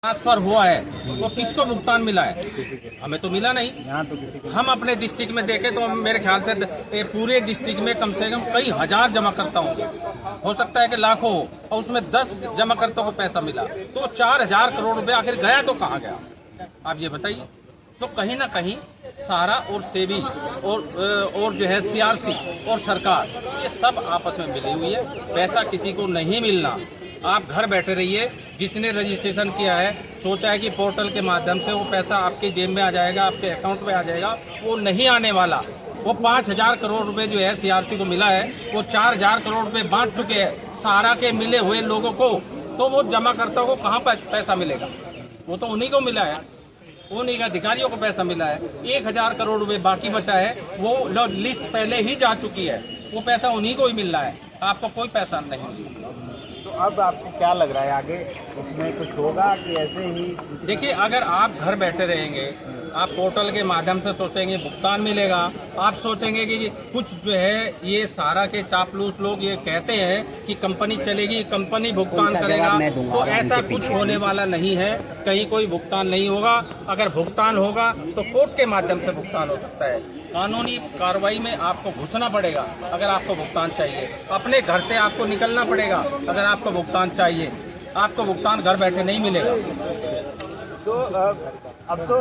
Transfer हुआ है वो किसको भुगतान मिला है? हमें तो मिला नहीं। हम अपने डिस्ट्रिक्ट में देखें तो मेरे ख्याल से पूरे डिस्ट्रिक्ट में कम से कम कई हजार जमाकर्ता होंगे, हो सकता है कि लाखों हो, और उसमें 10 जमाकर्ताओं को पैसा मिला तो 4000 करोड़ रुपए आखिर गया तो कहाँ गया? आप ये बताइए। तो कहीं ना कहीं सारा और सेबी और जो है सीआरसी और सरकार ये सब आपस में मिली हुई है। पैसा किसी को नहीं मिलना। आप घर बैठे रहिए। जिसने रजिस्ट्रेशन किया है सोचा है कि पोर्टल के माध्यम से वो पैसा आपके जेब में आ जाएगा, आपके अकाउंट में आ जाएगा, वो नहीं आने वाला। वो 5000 करोड़ रुपए जो है सीआरसी को मिला है वो 4000 करोड़ रुपए बांट चुके हैं सारा के मिले हुए लोगों को। तो वो जमाकर्ता को कहाँ पैसा मिलेगा? वो तो उन्हीं को मिला है, उन्हीं का अधिकारियों को पैसा मिला है। 1000 करोड़ रुपए बाकी बचा है, वो लिस्ट पहले ही जा चुकी है, वो पैसा उन्हीं को ही मिल रहा है, आपको कोई पैसा नहीं मिलेगा। तो अब आपको क्या लग रहा है आगे उसमें कुछ होगा कि ऐसे ही? देखिए, अगर आप घर बैठे रहेंगे, आप पोर्टल के माध्यम से सोचेंगे भुगतान मिलेगा, आप सोचेंगे कि कुछ जो है ये सारा के चापलूस लोग ये कहते हैं कि कंपनी चलेगी, कंपनी भुगतान करेगा, तो ऐसा कुछ होने वाला नहीं है। कहीं कोई भुगतान नहीं होगा। अगर भुगतान होगा तो कोर्ट के माध्यम से भुगतान हो सकता है। कानूनी कार्रवाई में आपको घुसना पड़ेगा अगर आपको भुगतान चाहिए। अपने घर से आपको निकलना पड़ेगा अगर आपको भुगतान चाहिए। आपको भुगतान घर बैठे नहीं मिलेगा। तो अब तो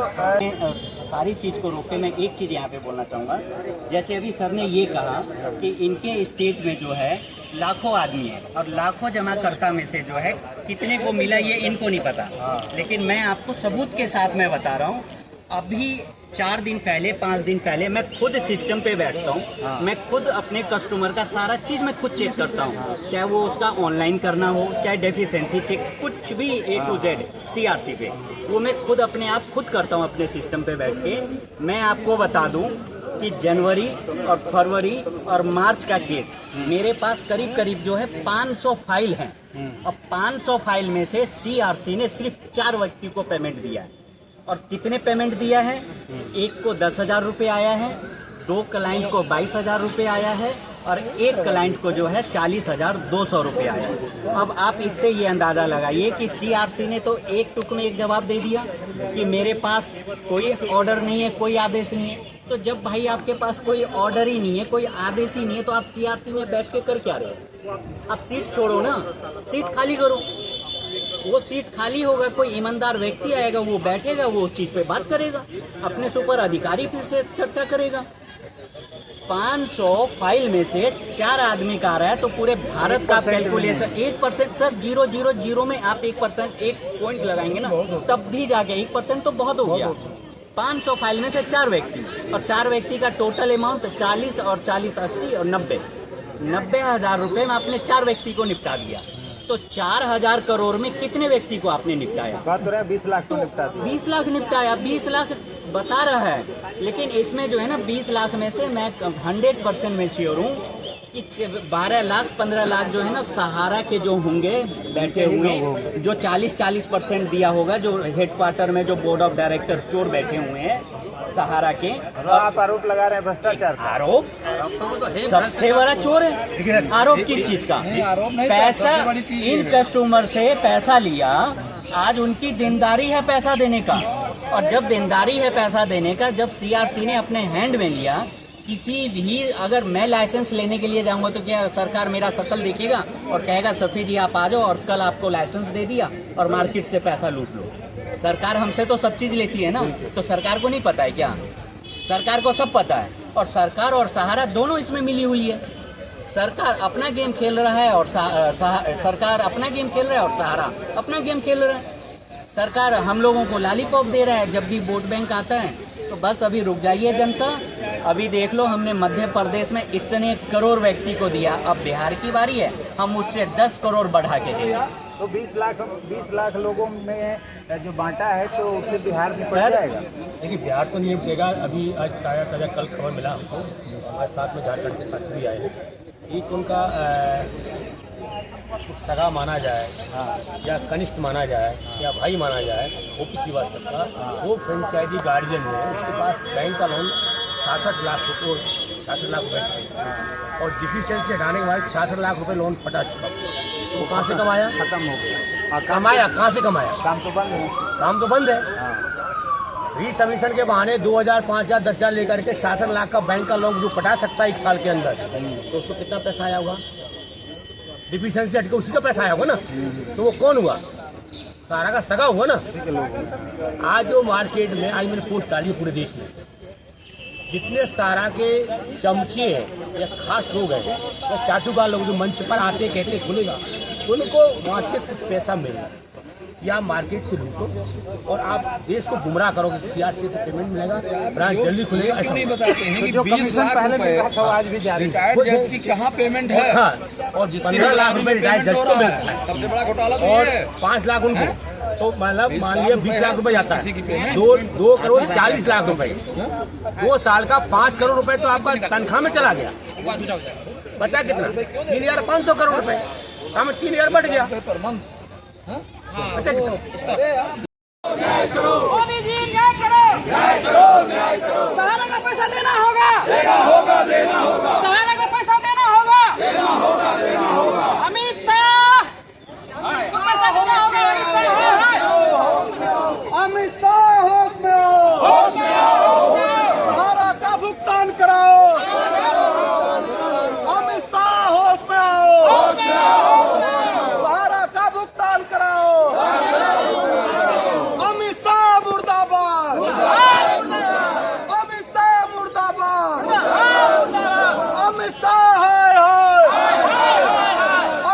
सारी चीज़ को रोक के मैं एक चीज़ यहाँ पे बोलना चाहूँगा। जैसे अभी सर ने ये कहा कि इनके स्टेट में जो है लाखों आदमी है और लाखों जमाकर्ता में से जो है कितने को मिला ये इनको नहीं पता। लेकिन मैं आपको सबूत के साथ मैं बता रहा हूँ। अभी 4 दिन पहले 5 दिन पहले मैं खुद सिस्टम पे बैठता हूँ। मैं खुद अपने कस्टमर का सारा चीज मैं खुद चेक करता हूँ, चाहे वो उसका ऑनलाइन करना हो, चाहे डेफिशिएंसी चेक, कुछ भी A to Z सीआरसी पे वो मैं खुद अपने आप खुद करता हूँ अपने सिस्टम पे बैठ के। मैं आपको बता दूं कि जनवरी और फरवरी और मार्च का केस मेरे पास करीब करीब जो है 500 फाइल हैं और 500 फाइल में से सीआरसी ने सिर्फ 4 व्यक्ति को पेमेंट दिया है। और कितने पेमेंट दिया है? एक को 10,000 रुपये आया है, 2 क्लाइंट को 22,000 रुपये आया है और 1 क्लाइंट को जो है 40,200 रुपये आया है। अब आप इससे ये अंदाजा लगाइए कि सीआरसी ने तो एक टुक में एक जवाब दे दिया कि मेरे पास कोई ऑर्डर नहीं है, कोई आदेश नहीं है। तो जब भाई आपके पास कोई ऑर्डर ही नहीं है, कोई आदेश ही नहीं है, तो आप सीआरसी में बैठ के कर क्या रहे हो? आप सीट छोड़ो ना, सीट खाली करो। वो सीट खाली होगा, कोई ईमानदार व्यक्ति आएगा, वो बैठेगा, वो उस चीज पे बात करेगा, अपने सुपर अधिकारी से चर्चा करेगा। 500 फाइल में से 4 आदमी का आ रहा है तो पूरे भारत का कैलकुलेशन 1% सर 0.00 में आप 1% एक पॉइंट लगाएंगे ना तब भी जाके 1% तो बहुत हो गया। 500 फाइल में से 4 व्यक्ति और 4 व्यक्ति का टोटल अमाउंट 40 और 40 80 और 90,000 रुपए में आपने 4 व्यक्ति को निपटा दिया। तो 4000 करोड़ में कितने व्यक्ति को आपने निपटाया? बात हो रहा है 20 लाख तो निपटा दिया। 20 लाख निपटाया, 20 लाख बता रहा है। लेकिन इसमें जो है ना 20 लाख में से मैं 100% में श्योर हूँ कि 12 लाख 15 लाख जो है ना सहारा के जो होंगे बैठे हुए, जो 40% दिया होगा, जो हेडक्वार्टर में जो बोर्ड ऑफ डायरेक्टर चोर बैठे हुए हैं सहारा के। और आप आरोप लगा रहे हैं भ्रष्टाचार? आरोप सबसे बड़ा चोर है। आरोप किस चीज का? पैसा, इन कस्टमर से पैसा लिया। आज उनकी देनदारी है पैसा देने का, और जब देनदारी है पैसा देने का, जब सीआरसी ने अपने हैंड में लिया, किसी भी अगर मैं लाइसेंस लेने के लिए जाऊंगा तो क्या सरकार मेरा शक्ल देखेगा और कहेगा सफी जी आप आ जाओ और कल आपको लाइसेंस दे दिया और मार्केट से पैसा लूट लो? सरकार हमसे तो सब चीज लेती है ना, तो सरकार को नहीं पता है क्या? सरकार को सब पता है। और सरकार और सहारा दोनों इसमें मिली हुई है। सरकार अपना गेम खेल रहा है और सरकार अपना गेम खेल रहा है और सहारा अपना गेम खेल रहा है। सरकार हम लोगों को लॉलीपॉप दे रहा है जब भी वोट बैंक आता है, तो बस अभी रुक जाइए जनता। अभी देख लो, हमने मध्य प्रदेश में इतने करोड़ व्यक्ति को दिया, अब बिहार की बारी है, हम उससे 10 करोड़ बढ़ा के देंगे। तो 20 लाख लोगों में जो बांटा है तो उससे बिहार में पड़ जाएगा। देखिए, बिहार को नहीं देगा। अभी आज ताज़ा कल खबर मिला हमको, हमारे साथ में झारखंड के साथी भी आए हैं। एक उनका सगा माना जाए या कनिष्ठ माना जाए या भाई माना जाए, वो किसी बात करता, वो फ्रेंचाइजी गार्जियन है, उसके पास बैंक का लोन 66 लाख रुपये और डिफिशियंसी हटाने के बाद 66 लाख रुपए लोन फटा चुका। वो कहाँ से कमाया? खत्म हो गया। कमाया कहाँ से कमाया? काम तो बंद है। काम तो बंद है। रीसबमिशन के बहाने 2000, 5000, 10,000 लेकर के 66 लाख का बैंक का लोन जो पटा सकता है 1 साल के अंदर, तो उसको कितना पैसा आया होगा? डिफिशियंसी हटके उसी का पैसा आया होगा ना। तो वो कौन हुआ? सारा का सगा हुआ ना। आज जो मार्केट में, आज मैंने पोस्ट डाली है पूरे देश में, जितने सारा के चमचे हैं या खास लोग हैं या चाटुकार लोग जो मंच पर आते कहते खुलेगा, उनको वहाँ से कुछ पैसा मिल रहा है, या मार्केट से लूटो और आप देश को गुमराह करोगे। सीआरसी से पेमेंट मिलेगा, ब्रांच जल्दी खुलेगा, ऐसा नहीं बताते हैं कि 20 लाख रुपए आज भी जारी रिटायर्ड जज की कहाँ पेमेंट है? हाँ, और 15 लाख रुपए रिटायर्ड जज को मिलता है। सबसे बड़ा घोटाला तो और ये है। 5 लाख उनको, तो मतलब मान लिया 20 लाख रुपए जाता है, 2 करोड़ 40 लाख रुपए, 2 साल का 5 करोड़ रुपए तो आपका तनख्वाह में चला गया। बचा कितना? 3,500 करोड़ रुपए, हम 3,000 बढ़ गया। बचा कितना? मोदी जी न्याय करो, न्याय करो, न्याय करो। सहारा का पैसा देना होगा, देना होगा, देना होगा। सहारा का पैसा देना होगा, देना होगा, देना होगा। अमित शाह को पैसा देना होगा। अमित शाह होश में आओ, होश में आओ, होश में आओ। सहारा का भुगतान कराओ। अमित शाह होश में आओ, होश में आओ, होश में आओ। सहारा का भुगतान कराओ। अमित शाह मुर्दाबाद, अमित शाह मुर्दाबाद, अमित शाह हाय हाय,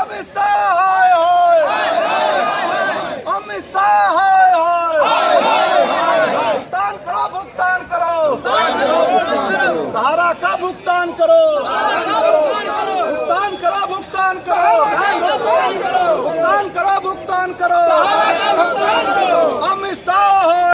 अमित शाह हाय हाय, अमित शाह हाय हाय। भुगतान करो, सहारा का भुगतान करो, भुगतान करो, भुगतान करो, भुगतान करो, भुगतान करो, भुगतान करो।